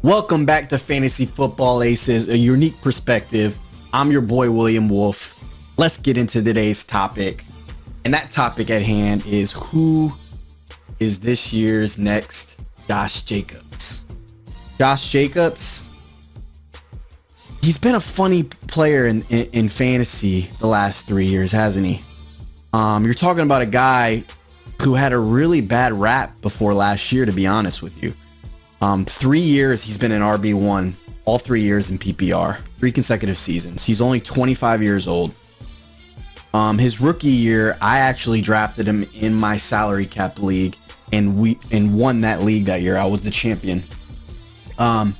Welcome back to Fantasy Football Aces, a unique perspective. I'm your boy, William Wolf. Let's get into today's topic. And that topic at hand is who is this year's next Josh Jacobs? Josh Jacobs, he's been a funny player in fantasy the last 3 years, hasn't he? You're talking about a guy who had a really bad rap before last year, to be honest with you. 3 years he's been an RB1, all 3 years in PPR, 3 consecutive seasons. He's only 25 years old. His rookie year, I actually drafted him in my salary cap league and won that league that year. I was the champion. In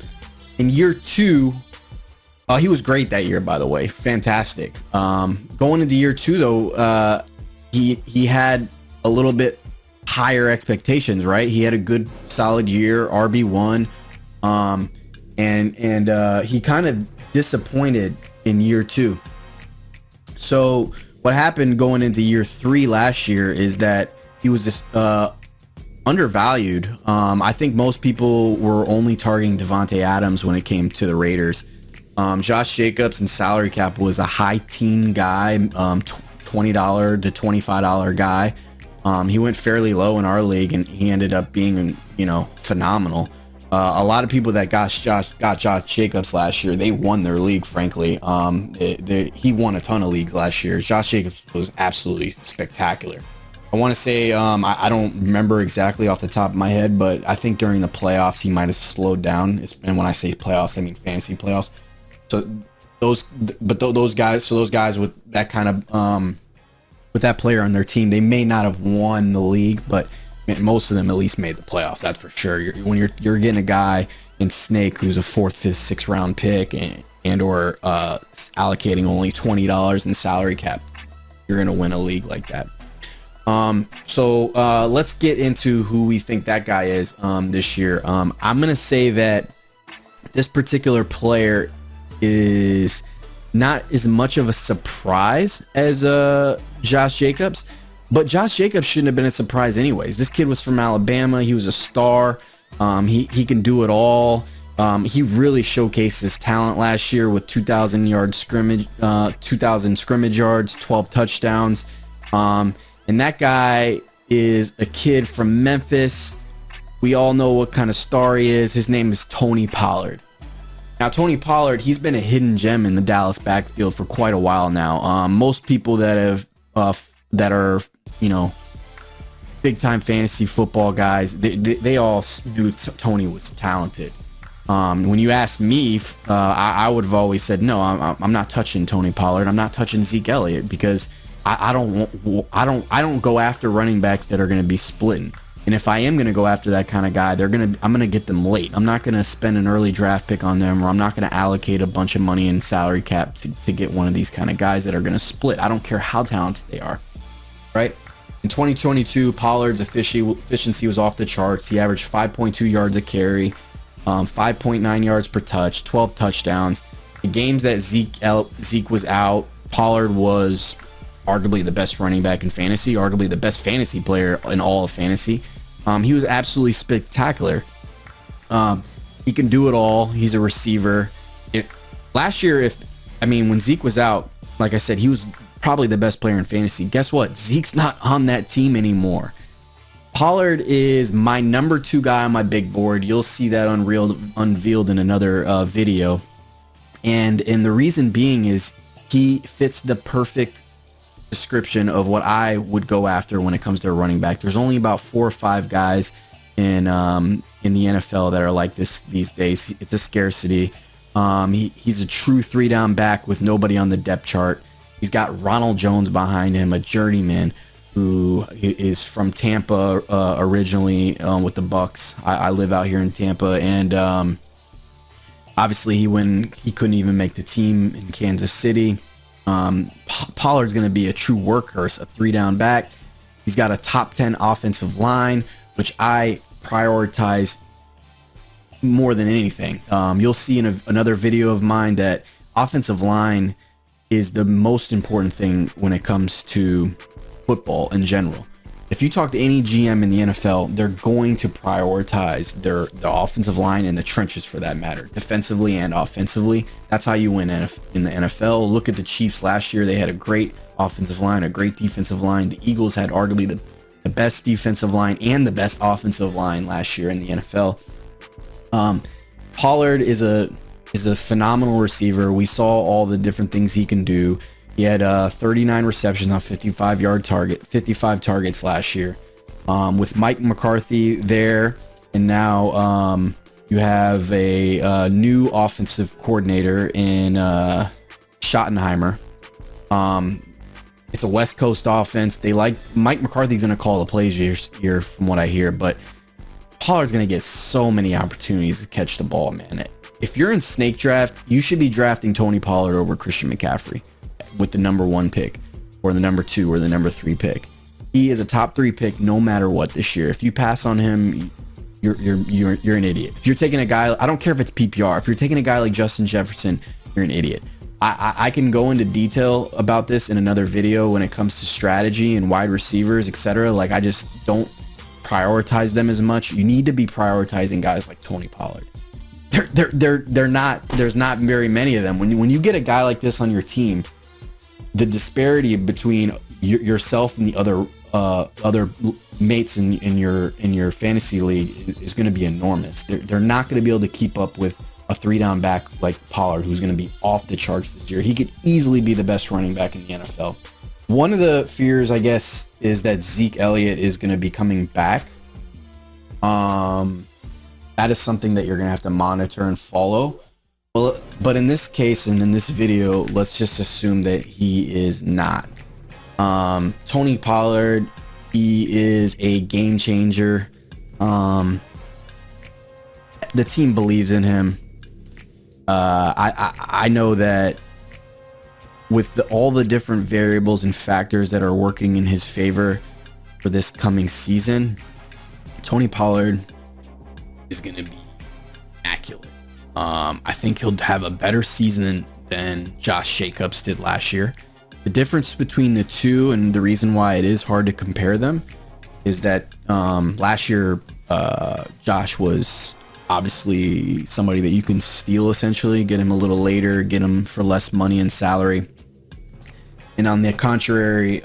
year 2, he was great that year, by the way. Fantastic. Going into year 2 though, he had a little bit higher expectations, right? He had a good solid year, RB1, and he kind of disappointed in year 2. So what happened going into year 3 last year is that he was just undervalued. I think most people were only targeting Devontae Adams when it came to the Raiders. Josh Jacobs in salary cap was a high teen guy, $20 to $25 guy. He went fairly low in our league, and he ended up being, phenomenal. A lot of people that got Josh Jacobs last year, they won their league, frankly. He won a ton of leagues last year. Josh Jacobs was absolutely spectacular. I want to say, I don't remember exactly off the top of my head, but I think during the playoffs, he might have slowed down. And when I say playoffs, I mean fantasy playoffs. So those guys with that kind of, with that player on their team, they may not have won the league, but most of them at least made the playoffs. That's for sure. When you're getting a guy in Snake who's a 4th, 5th, 6th round pick and or allocating only $20 in salary cap, you're gonna win a league like that. So let's get into who we think that guy is this year. I'm gonna say that this particular player is not as much of a surprise as Josh Jacobs, but Josh Jacobs shouldn't have been a surprise anyways. This kid was from Alabama. He was a star. He can do it all. He really showcased his talent last year with 2,000 scrimmage yards, 12 touchdowns. And that guy is a kid from Memphis. We all know what kind of star he is. His name is Tony Pollard. Now, Tony Pollard, he's been a hidden gem in the Dallas backfield for quite a while now. Most people that are big time fantasy football guys, they all knew Tony was talented. When you ask me, I would have always said no. I'm not touching Tony Pollard. I'm not touching Zeke Elliott because I don't go after running backs that are going to be splitting. And if I am going to go after that kind of guy, I'm going to get them late. I'm not going to spend an early draft pick on them, or I'm not going to allocate a bunch of money in salary cap to get one of these kind of guys that are going to split. I don't care how talented they are, right? In 2022, Pollard's efficiency was off the charts. He averaged 5.2 yards a carry, 5.9 yards per touch, 12 touchdowns. The games that Zeke was out, Pollard was arguably the best running back in fantasy, arguably the best fantasy player in all of fantasy. He was absolutely spectacular. He can do it all. He's a receiver. Last year, when Zeke was out, like I said, he was probably the best player in fantasy. Guess what? Zeke's not on that team anymore. Pollard is my number 2 guy on my big board. You'll see that unveiled in another video. And the reason being is he fits the perfect description of what I would go after when it comes to a running back. There's only about 4 or 5 guys in the NFL that are like this these days. It's a scarcity. He's a true 3-down back with nobody on the depth chart. He's got Ronald Jones behind him, a journeyman who is from Tampa originally with the Bucks. I live out here in Tampa, and obviously he couldn't even make the team in Kansas City. Pollard's going to be a true workhorse, a 3-down back. He's got a top 10 offensive line, which I prioritize more than anything. You'll see in another video of mine that offensive line is the most important thing when it comes to football in general. if you talk to any GM in the NFL, they're going to prioritize the offensive line and the trenches for that matter, defensively and offensively. That's how you win in the NFL. Look at the Chiefs last year. They had a great offensive line, a great defensive line. The Eagles had arguably the best defensive line and the best offensive line last year in the NFL. Pollard is a phenomenal receiver. We saw all the different things he can do. He had 39 receptions on 55 targets last year. With Mike McCarthy there, and now you have a new offensive coordinator in Schottenheimer. It's a West Coast offense. They like Mike McCarthy's going to call the plays here, from what I hear, but Pollard's going to get so many opportunities to catch the ball, man. If you're in snake draft, you should be drafting Tony Pollard over Christian McCaffrey with the number 1 pick or the number 2 or the number 3 pick. He is a top 3 pick no matter what this year. If you pass on him, you're an idiot. If you're taking a guy, I don't care if it's PPR. If you're taking a guy like Justin Jefferson, you're an idiot. I can go into detail about this in another video when it comes to strategy and wide receivers, etc. Like, I just don't prioritize them as much. You need to be prioritizing guys like Tony Pollard. They're not. There's not very many of them. When you get a guy like this on your team, the disparity between yourself and the other mates in your fantasy league is going to be enormous. They're not going to be able to keep up with a 3-down back like Pollard, who's going to be off the charts this year. He could easily be the best running back in the NFL. One of the fears, I guess, is that Zeke Elliott is going to be coming back. That is something that you're going to have to monitor and follow. Well, but in this case and in this video, let's just assume that he is not. Tony Pollard, he is a game changer. The team believes in him. I know that with all the different variables and factors that are working in his favor for this coming season, Tony Pollard is going to be immaculate. I think he'll have a better season than Josh Jacobs did last year. The difference between the two, and the reason why it is hard to compare them, is that last year Josh was obviously somebody that you can steal, essentially, get him a little later, get him for less money and salary. And on the contrary,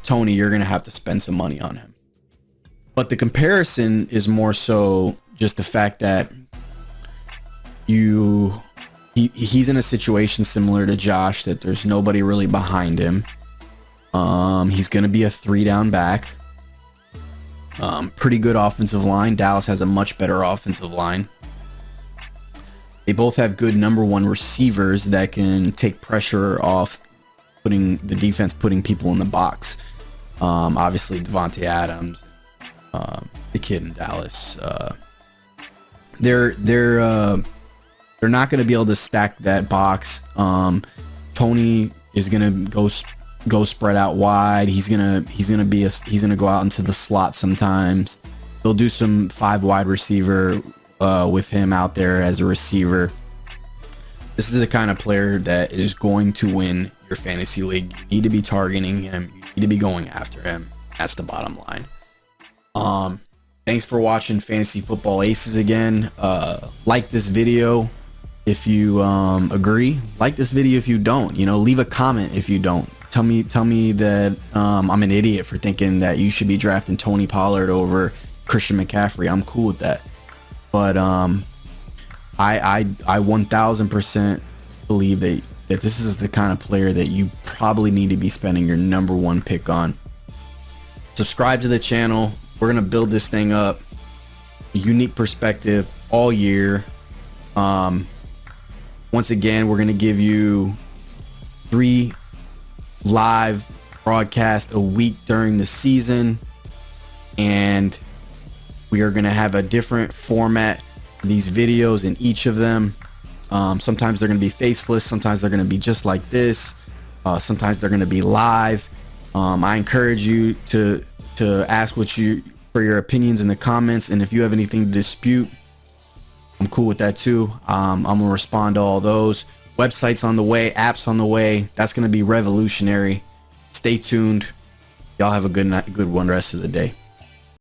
Tony, you're going to have to spend some money on him. But the comparison is more so just the fact that he's in a situation similar to Josh, that there's nobody really behind him. He's going to be a 3-down back. Pretty good offensive line. Dallas has a much better offensive line. They both have good number 1 receivers that can take pressure off putting people in the box. Obviously Devontae Adams, the kid in Dallas. They're not going to be able to stack that box. Tony is going to go spread out wide. He's going to go out into the slot sometimes. They'll do some 5 wide receiver with him out there as a receiver. This is the kind of player that is going to win your fantasy league. You need to be targeting him. You need to be going after him. That's the bottom line. Thanks for watching Fantasy Football Aces again. Like this video if you agree. Like this video if you don't. Leave a comment if you don't. Tell me that I'm an idiot for thinking that you should be drafting Tony Pollard over Christian McCaffrey. I'm cool with that. But I 1000% believe that this is the kind of player that you probably need to be spending your number 1 pick on. Subscribe to the channel. We're gonna build this thing up. A unique perspective all year. Once again, we're gonna give you 3 live broadcasts a week during the season, and we are going to have a different format for these videos in each of them. Sometimes they're going to be faceless, sometimes they're going to be just like this, sometimes they're going to be live. I encourage you to ask for your opinions in the comments, and if you have anything to dispute, I'm cool with that too. I'm gonna respond to all those. Websites on the way, apps on the way. That's going to be revolutionary. Stay tuned. Y'all have a good night, good one rest of the day.